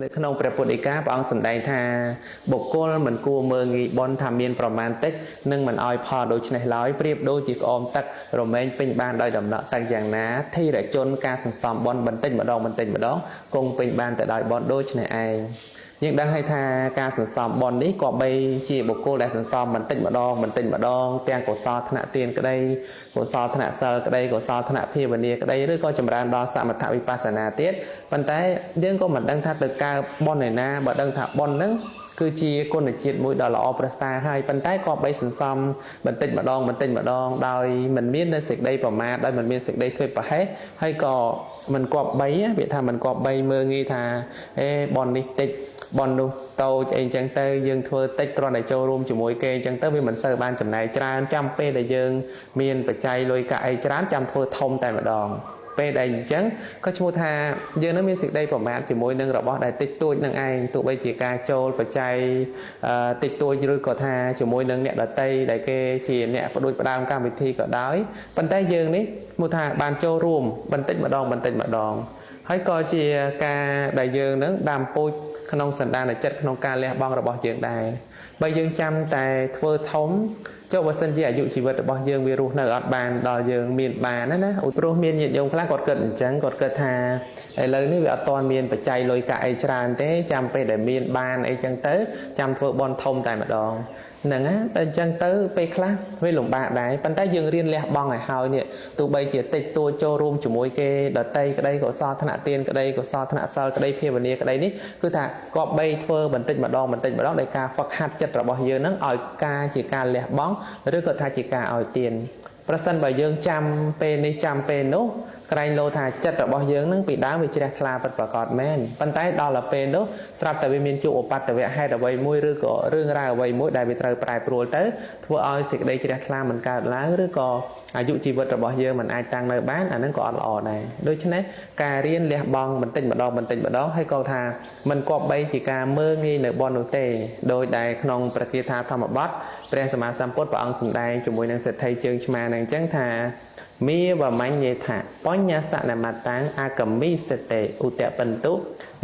នៅក្នុងព្រះពុទ្ធដីកាព្រះអង្គសម្ដែងថាបុគ្គលមិនគួរមើលងាយបនថាមានប្រមាណតិចនឹងមិនឲ្យផលដូច្នេះឡើយប្រៀបដូចជាក្អមទឹករមែងពេញបានដោយដំណក់ទឹកយ៉ាងណាធិរជនការសន្សំបនបន្តិចម្ដងគង់ពេញបានទៅដោយបនដូចនេះឯងយើងដឹងហើយថាការសន្សំបននេះក៏បីជាបុគ្គលដែលសន្សំបន្តិចម្ដងទាំងកុសលថ្នាក់ទានក្តីកុសលថ្នាក់សិលក្តីកុសលថ្នាក់ភាវនាក្តីឬក៏ចម្រើនដល់សមថវិបស្សនាទៀតប៉ុន្តែយើងក៏មិនដឹងថាទៅកើបនឯណាបើដឹងថាបនហ្នឹងគឺជាគុណជាតិមួយដ៏ល្អប្រសើរហើយប៉ុន្តែក៏បីសន្សំបន្តិចម្ដងដោយមិនមាននៅសេចក្តីប្រមាទដោយមិនមានសេចក្តីធ្វេសប្រហែសហើយក៏មិនគប្បីវាថាមិនគប្បីមើលងាយថាបននេះតិចបននោះតូចអីចឹងទៅយើងធ្វើតិចគ្រាន់តែចូលរួមជាមួយគេចឹងទៅវាមិនសូវបានចំណាយច្រើនចាំពេលដែលយើងមានបច្ច័យលុយកាក់អីច្រើនចាំធ្វើធំតែម្ដងពេលដែលអញ្ចឹងក៏ឈ្មោះថាយើងនឹងមានសេចក្តីប្រមាទជាមួយនឹងរបស់ដែលតិចតួចនឹងឯងទោះបីជាការចូលបច្ច័យតិចតួចឬក៏ថាជាមួយនឹងអ្នកដតីដែលគេជាអ្នកផ្ដួចផ្ដើមកម្មវិធីក៏ដោយប៉ុន្តែយើងនេះឈ្មោះថាបានចូលរួមបន្តិចម្ដងហើយក៏ជាការដែលយើងនឹងដាំពូជក្នុងសន្តានចិត្តក្នុងការលះបង់របស់យើងដែរបើយើងចាំតែធ្វើធំចុះបើសិនជាអាយុជីវិតរបស់យើងវារស់នៅអត់បានដល់យើងមានបានណាព្រោះមានញាតិញោមខ្លះគាត់គិតអញ្ចឹងគាត់គិតថាឥឡូវនេះវាអត់ទាន់មានបច្ច័យលុយកាក់អីច្រើនទេចាំពេលដែលមានបានអីចឹងទៅចាំធ្វើបន់ធំតែម្ដងហ្នឹងណាតែអញ្ចឹងទៅពេលខ្លះវាលំបាកដែរប៉ុន្តែយើងរៀនលះបង់ឲ្យហើយនេះទោះបីជាតិចតួចចូលរួមជាមួយគេដតីក្តីកុសលថ្នាក់ទានក្តីកុសលថ្នាក់សិលក្តីភាវនាក្តីនេះគឺថាគប្បីធ្វើបន្តិចម្ដងដោយការហ្វឹកហាត់ចិត្តរបស់យើងហ្នឹងឲ្យការជាការលះបង់ឬក៏ថាជាការឲ្យទានប្រសិនបើយើងចាំពេលនេះចាំពេលនោះក្រែងលោថាចិត្តរបស់យើងនឹងពីដើមវាជ្រះថ្លាពិតប្រាកដមែនប៉ុន្តែដល់ទៅពេលនោះស្រាប់តែវាមានជួបឧបទ្ទវហេតុអ្វីមួយឬក៏រឿងរ៉ាវអ្វីមួយដែលវាត្រូវប្រែប្រួលទៅធ្វើឲ្យសេចក្តីជ្រះថ្លាមិនកើតឡើងឬក៏អាយុជីវិតរបស់យើងមិនអាចតាំងនៅបានអានឹងក៏អត់ល្អដែរដូច្នេះការរៀនលះបង់បន្តិចម្ដងហើយក៏ថាមិនគប្បីជាការមើលងាយនៅបននោះទេដោយដែលក្នុងប្រគាថាធម្មបទព្រះសម្មាសម្ពុទ្ធព្រះអង្គសម្ដែងជាមួយនឹងសេដ្ឋីជើងឆ្មានឹងអញ្ចឹងថាមីវមញ្ញេថាបញ្ញសនមតាំងអាកមីសតេឧតបន្តុ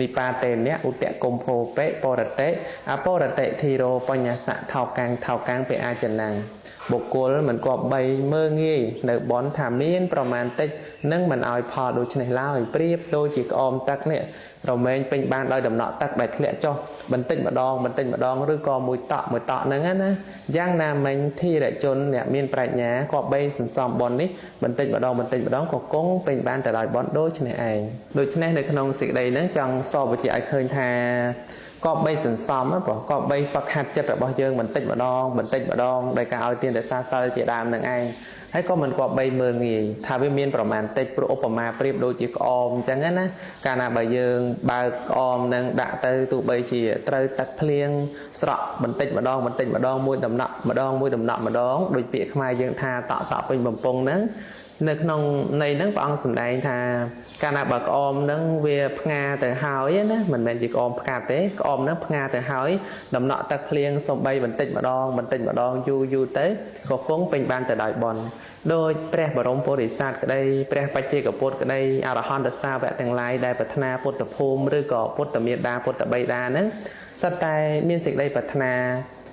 និបាតេនៈឧតកុំភោបេបរតេអពរតេធិរោបញ្ញសៈថោកាំងពេអាចនាំងបុគ្គលមិនគប្បីមើលងាយនៅបនថាមានប្រមាណតិចនឹងមិនឲ្យផលដូច្នេះឡើយប្រៀបដូចជាក្អមទឹកនេះរមែងពេញបានដោយដំណក់ទឹកដែលធ្លាក់ចុះបន្តិចម្ដងឬក៏មួយតក់ហ្នឹងណាយ៉ាងណាមិញធិរជនអ្នកមានប្រាជ្ញាគប្បីសន្សំបននេះបន្តិចម្ដងក៏គង់ពេញបានទៅដោយបនដូចនេះឯងដូច្នេះនៅក្នុងសេចក្តីហ្នឹងចង់សរបញ្ជាក់ឲ្យឃើញថាក៏បីសន្សំព្រោះក៏បីហ្វឹកហាត់ចិត្តរបស់យើងបន្តិចម្ដងដោយការឲ្យទានរក្សាសិលជាដើមនឹងឯងហើយក៏មិនក៏បីមើលងាយថាវាមានប្រមាណតិចព្រោះឧបមាប្រៀបដូចជាក្អមអញ្ចឹងណាកាលណាបើយើងបើកក្អមនឹងដាក់ទៅទោះបីជាត្រូវទឹកភ្លៀងស្រក់បន្តិចម្ដងមួយដំណក់ម្ដងដូចពាក្យខ្មែរយើងថាតក់ពេញបំពង់ហ្នឹងនៅក្នុងន័យហ្នឹងព្រះអង្គសម្ដែងថាកាលណាបើក្អមហ្នឹងវាផ្ងាទៅហើយណាមិនមែនជាក្អមផ្កាទេក្អមហ្នឹងផ្ងាទៅហើយដំណក់ទឹកភ្លៀងសំបីបន្តិចម្ដងយូរទៅក៏គង់ពេញបានទៅដោយបនដោយព្រះបរមពុរិស័ទក្តីព្រះបច្ចេកពុទ្ធក្តីអរហន្តសាវកទាំងឡាយដែលប្រាថ្នាពុទ្ធភូមិឬក៏ពុទ្ធមេដាពុទ្ធបិតាហ្នឹងសិតតែមានសេចក្តីប្រាថ្នា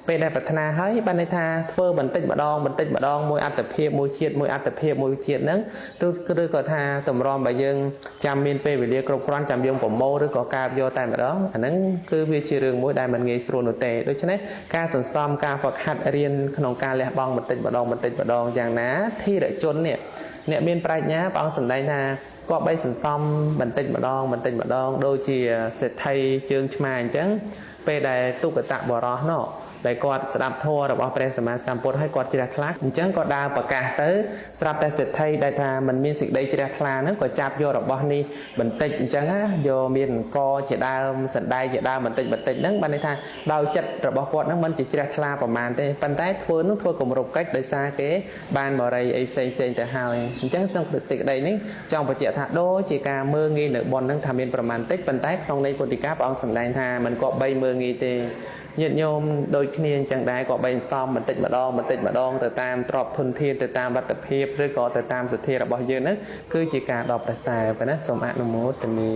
ពេលដែលប្រាថ្នាហើយបានន័យថាធ្វើបន្តិចម្ដងមួយអត្តភាពមួយជាតិហ្នឹងឬក៏ថាតម្រាំបើយើងចាំមានពេលវេលាគ្រប់គ្រាន់ចាំយើងប្រមូលឬក៏កើបយកតែម្ដងអាហ្នឹងគឺវាជារឿងមួយដែលមិនងាយស្រួលនោះទេដូច្នេះការសន្សំការហ្វឹកហាត់រៀនក្នុងការលះបង់បន្តិចម្ដងយ៉ាងណាធិរជននេះអ្នកមានប្រាជ្ញាព្រះអង្គសម្ដែងថាក៏បីសន្សំបន្តិចម្ដងដូចជាសេដ្ឋីជើងឆ្មាអញ្ចឹងពេលដែលទុគតបរោះនោះដែលគាត់ស្ដាប់ធម៌របស់ព្រះសម្មាសម្ពុទ្ធហើយគាត់ជ្រះថ្លាអញ្ចឹងក៏ដើរប្រកាសទៅស្រាប់តែសេដ្ឋីដែលថាมันមានសេចក្តីជ្រះថ្លាហ្នឹងក៏ចាប់យករបស់នេះបន្តិចអញ្ចឹងណាយកមានអង្គជាដើមសណ្ដែកជាដើមបន្តិចហ្នឹងបានន័យថាដោយចិត្តរបស់គាត់ហ្នឹងមិនជាជ្រះថ្លាប្រមាណទេប៉ុន្តែធ្វើគម្រប់កិច្ចដោយសារគេបានបរិយអីផ្សេងទៅហើយអញ្ចឹងក្នុងសេចក្តីនេះចង់បញ្ជាក់ថាដូចជាការមើលងាយនៅបនហ្នឹងថាមានប្រមាណតិចប៉ុន្តែក្នុងន័យពុទ្ធិកាព្រះអង្គសម្ដែងថាมันក៏បីមើលងាយទេញាតិញោមដូចគ្នាអញ្ចឹងដែរក៏បីសំបន្តិចម្ដងទៅតាមទ្រព្យធនធានទៅតាមលទ្ធភាពឬក៏ទៅតាមសទ្ធារបស់យើងហ្នឹងគឺជាការដ៏ប្រសើរប៉ុណ្ណាសូមអនុមោទនា